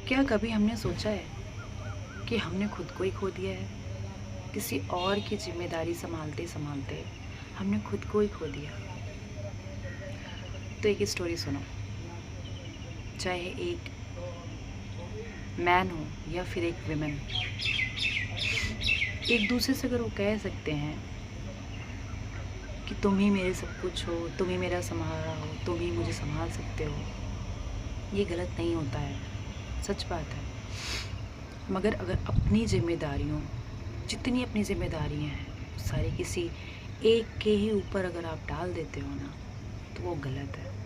क्या कभी हमने सोचा है कि हमने खुद को ही खो दिया है? किसी और की ज़िम्मेदारी सँभालते सँभालते हमने खुद को ही खो दिया। तो एक स्टोरी सुनो, चाहे एक मैन हो या फिर एक वुमेन, एक दूसरे से अगर वो कह सकते हैं कि तुम ही मेरे सब कुछ हो, तुम ही मेरा सहारा हो, तुम ही मुझे सँभाल सकते हो, ये गलत नहीं होता है, सच बात है। मगर अगर अपनी ज़िम्मेदारियों जितनी अपनी ज़िम्मेदारियाँ हैं, सारी किसी एक के ही ऊपर अगर आप डाल देते हो ना, तो वो गलत है।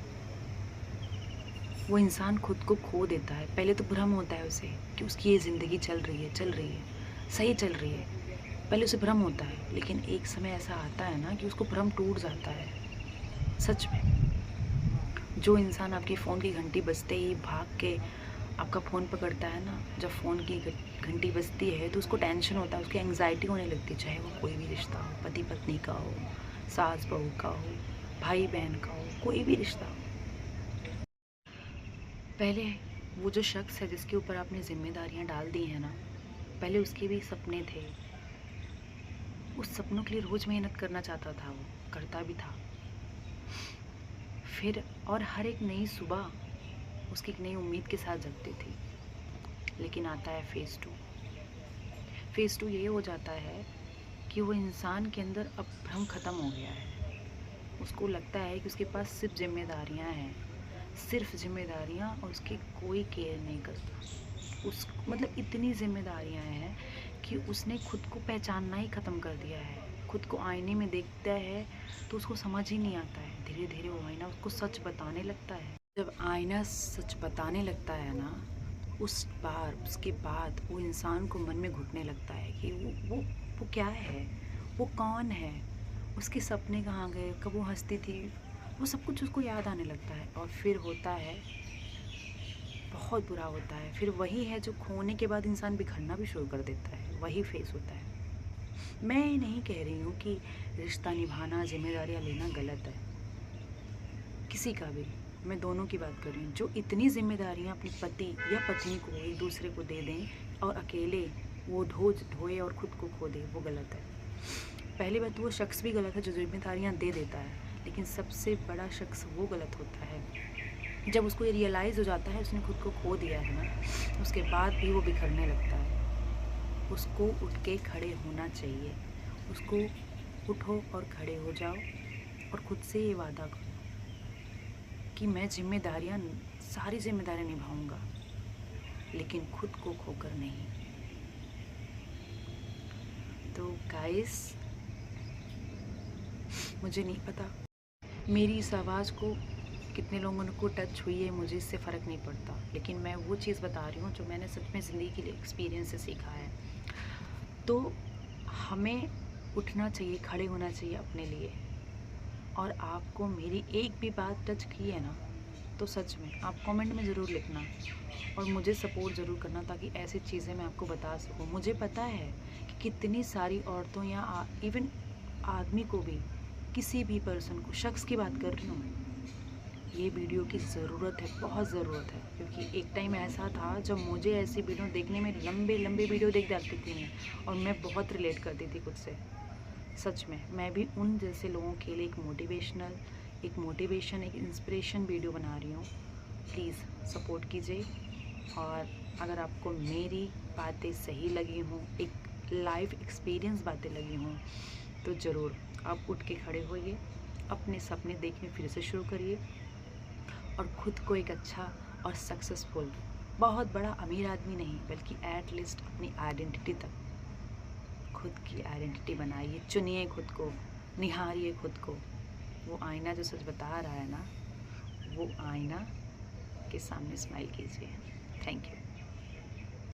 वो इंसान खुद को खो देता है। पहले तो भ्रम होता है उसे कि उसकी ये ज़िंदगी चल रही है, सही चल रही है। पहले उसे भ्रम होता है, लेकिन एक समय ऐसा आता है ना कि उसको भ्रम टूट जाता है। सच में, जो इंसान आपकी फ़ोन की घंटी बजते ही भाग के आपका फ़ोन पकड़ता है ना, जब फ़ोन की घंटी बजती है तो उसको टेंशन होता है, उसकी एंग्जाइटी होने लगती है, चाहे वो कोई भी रिश्ता हो, पति पत्नी का हो, सास बहू का हो, भाई बहन का हो, कोई भी रिश्ता हो। पहले वो जो शख्स है जिसके ऊपर आपने ज़िम्मेदारियाँ डाल दी हैं ना, पहले उसके भी सपने थे। उस सपनों के लिए रोज़ मेहनत करना चाहता था, वो करता भी था। फिर और हर एक नई सुबह उसकी एक नई उम्मीद के साथ जगती थी। लेकिन आता है फेज़ 2। फेज़ 2 ये हो जाता है कि वो इंसान के अंदर अब भ्रम ख़त्म हो गया है। उसको लगता है कि उसके पास सिर्फ़ ज़िम्मेदारियाँ हैं, सिर्फ़ ज़िम्मेदारियाँ, और उसकी कोई केयर नहीं करता। उस मतलब इतनी ज़िम्मेदारियाँ हैं कि उसने खुद को पहचानना ही ख़त्म कर दिया है। खुद को आईने में देखता है तो उसको समझ ही नहीं आता है। धीरे-धीरे वो आईना उसको सच बताने लगता है। जब आईना सच बताने लगता है ना, उसके बाद वो इंसान को मन में घुटने लगता है कि वो क्या है? वो कौन है? उसके सपने कहाँ गए? कब वो हँसती थी? वो सब कुछ उसको याद आने लगता है, और फिर होता है, बहुत बुरा होता है। फिर वही है जो खोने के बाद इंसान बिखरना भी शुरू कर देता है, वही फेस होता है। मैं ये नहीं कह रही हूँ कि रिश्ता निभाना, ज़िम्मेदारियाँ लेना गलत है, किसी का भी। मैं दोनों की बात कर रही हूँ। जो इतनी ज़िम्मेदारियाँ अपने पति या पत्नी को एक दूसरे को दे दें और अकेले वो ढोए और ख़ुद को खो दे, वो गलत है। पहली बात तो वो शख्स भी गलत है जो ज़िम्मेदारियाँ दे देता है, लेकिन सबसे बड़ा शख्स वो गलत होता है जब उसको ये रियलाइज़ हो जाता है उसने खुद को खो दिया है ना, उसके बाद भी वो बिखरने लगता है। उसको उठ के खड़े होना चाहिए। उसको उठो और खड़े हो जाओ और खुद से ये वादा करो कि मैं सारी ज़िम्मेदारियाँ निभाऊँगा, लेकिन खुद को खोकर नहीं। तो गाइस, मुझे नहीं पता मेरी इस आवाज़ को कितने लोगों को टच हुई है, मुझे इससे फ़र्क नहीं पड़ता, लेकिन मैं वो चीज़ बता रही हूँ जो मैंने सच में ज़िंदगी के लिए एक्सपीरियंस से सीखा है। तो हमें उठना चाहिए, खड़े होना चाहिए अपने लिए। और आपको मेरी एक भी बात टच की है ना, तो सच में आप कमेंट में ज़रूर लिखना और मुझे सपोर्ट ज़रूर करना, ताकि ऐसी चीज़ें मैं आपको बता सकूँ। मुझे पता है कि कितनी सारी औरतों या इवन आदमी को भी, किसी भी पर्सन को, शख्स की बात कर रही हूँ मैं, ये वीडियो की ज़रूरत है, बहुत ज़रूरत है। क्योंकि एक टाइम ऐसा था जब मुझे ऐसी वीडियो देखने में, लंबे लंबे वीडियो देख डालती थी मैं, और मैं बहुत रिलेट करती थी खुद से। सच में मैं भी उन जैसे लोगों के लिए एक मोटिवेशन, एक इंस्पिरेशन वीडियो बना रही हूँ। प्लीज़ सपोर्ट कीजिए। और अगर आपको मेरी बातें सही लगी हों, एक लाइफ एक्सपीरियंस बातें लगी हों, तो ज़रूर आप उठ के खड़े होइए, अपने सपने देखने फिर से शुरू करिए, और ख़ुद को एक अच्छा और सक्सेसफुल, बहुत बड़ा अमीर आदमी नहीं, बल्कि एट लीस्ट अपनी आइडेंटिटी तक, खुद की आइडेंटिटी बनाइए, चुनिए खुद को, निहारिए खुद को। वो आईना जो सच बता रहा है ना, वो आईना के सामने स्माइल कीजिए। Thank you.